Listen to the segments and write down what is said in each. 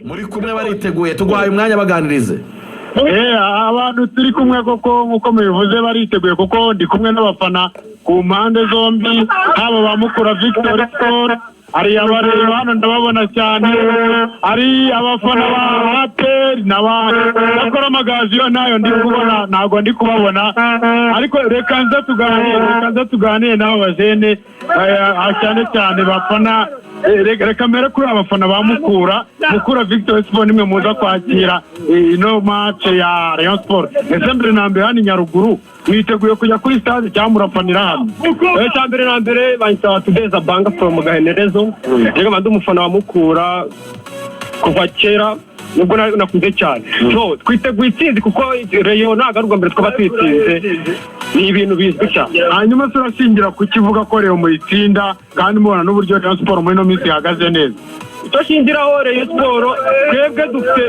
muri kumwe bariteguye tuguhaye umwanya baganirize. Abantu turi kumwe koko nkuko mubivuze bariteguye kuko ndi kumwe n'abafana ku mpande zombi, haba ba Mukura Victory Sport, ari abareba hano ndababona cyane, ari abafana ba APR n'abakora magaziyo nayo ndi kubona, ntago ndi kubabona, ariko reka nza tuganire nabo bajene cyane bafana. Reka mbere kuri abafana ba Mukura Victory Sport nimwe muza kwakira ino match ya Rayon Sport. Ese mbere na mbere hano Nyaruguru mwiteguye kujya kuri stade cyangwa murafanira hano? Cyambere na mbere bansaba tudeza banga from Gahenerezo. Yego mande umufana wa Mukura kuva kera nubwo nakunze cyane. So twiteguye itsinzi kuko Rayon nagaruka mbere twaba twitsinze. Ni ibintu bizwi cyane. Hanyuma turashingira ku kivuga ko Rayon mu itsinda kandi mubona n'uburyo Rayon Sport muri no minsi ihagaze neza. Tushingiraho Rayon Sport twebwe dufite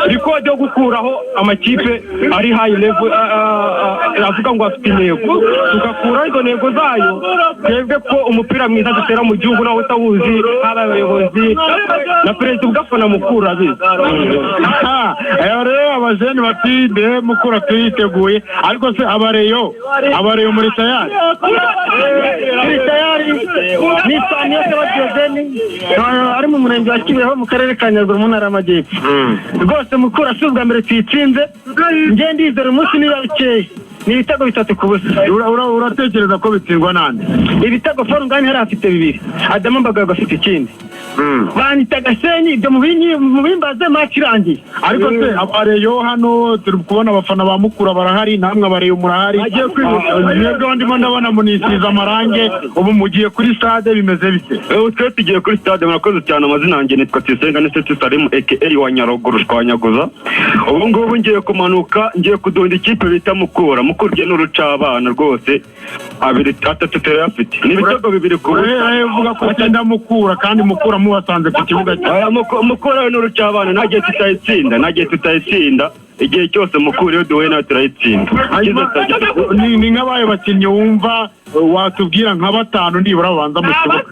record yo gukuraho amakipe ari high level, avuga ngo afite intego tugakura izo ntego zayo. Twebwe ko umupira mwiza dutera mu gihugu nawe utawuzi, haba abayobozi na perezida ugafana Mukura bizi. Rero abajeni bati de Mukura tuyiteguye, ariko se abareyo muri tayari ni saniye y'abajeni ari mu murenge wa Kibeho mu karere ka Nyaruguru mu ntara y'Amajyepfo. Rwose Mukura si ubwa mbere tuyitsinze, njye ndizera umunsi niba bikeye ni ibitego 3-0. Uratekereza ko bitsindwa nande? Ibitego Forungani hari afite 2, Adama Mbagaga afite ikindi. Banita Gasenyi ibyo mu bimbaze match irangiye. Ariko se abareyo hano turi kubona abafana ba Mukura barahari, namwe abareyo murahari. Agiye kwibuka mwebwe ndimo ndabona munisiza amarange, ubu mugiye kuri stade bimeze bite? Twe tugiye kuri stade. Murakoze cyane. Amazina yanjye nitwa Tisenga Neseti Salim aka wa Nyaruguru Shwanyaguza. Ubu ngubu ngiye kumanuka, ngiye kudonda ikipe bita Mukura. Mukurye n'urucabana rwose 2-3 turayafite. Ni ibitego 2 ku busa. Uvuga ko cyenda Mukura kandi Mukura mubasanze ku kibuga cya Mukura n'urucabana nagiye tutayitsinda igihe cyose Mukura iyo duhuye nawe turayitsinda. Ni nk'abaye bakinnyi wumva watubwira nka 5 nibura babanza mu kibuga?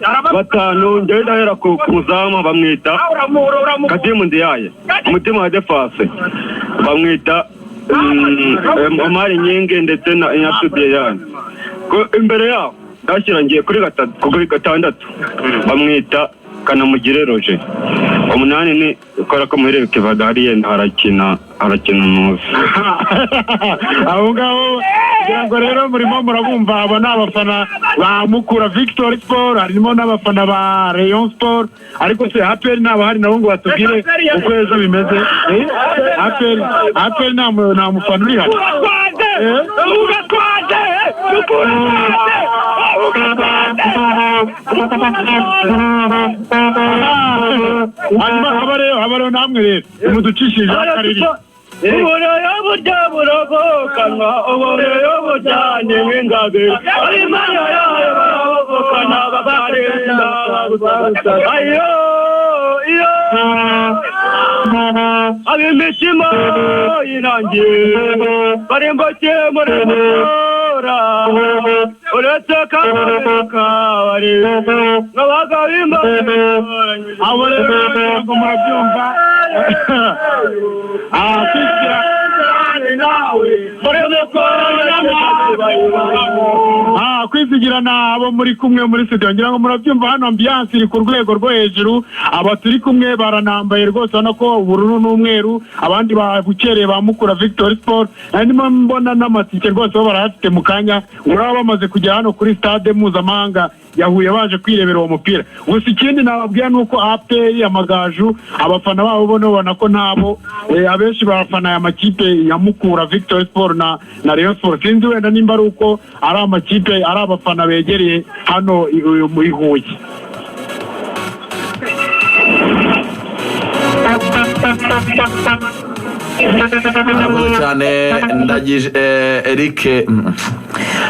5 njyewe ndahera ku muzamu bamwita Kadimu Ndiaye, umutima wa defense bamwita Omar Nyenge ndetse na Nyasudiyan. Imbere yaho ndashyira ngiye kuri 6 bamwita Kanamugire Roger. 8 ni ukora ko muhereye Kevada hariye harakina nuzi. Aho ngaho kugira ngo rero murimo murabumva aba n'abafana ba Mukura Victory Sport, harimo n'abafana ba Rayon Sport, ariko se APR n'abahari nabo ngo batubwire uko ejo bimeze. APR nta mufana uri hano. Abareo namwe rero muducishije akariri. Ubureyo burya buravukanwa, ubureyo bujyanye nk'ingabe, Imana yayo baravukana babarenda ayo ab'imitima yinangiye barimbukiye muri Mukura, uretse kabari n'abagabo Imana. Abo rero ngo murabyumva kwizigirana abo muri kumwe muri studio, ngira ngo murabyumva hano ambiance iri ku rwego rwo hejuru. Aba turi kumwe baranambaye rwose, ubona ko ubururu n'umweru, abandi babukereye ba Mukura Victory Sport. Ndimo mbona n'amatike rwose bo barahafite mu kanya, uraba bamaze kujya hano kuri stade mpuzamahanga ya Huye baje kwirebera uwo mupira. Gusa ikindi nababwira nuko APR Amagaju abafana babo bonobona ko ntabo abenshi barafana ya makipe ya Mukura Victory Sport na Rayon Sport. Sinzi wenda nimba ari uko ari amakipe ari abafana begereye hano mu Huye. cyane ndagije Eric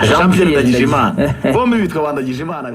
Jean Pierre Ndagijimana bombi bitwa Bandagijimana.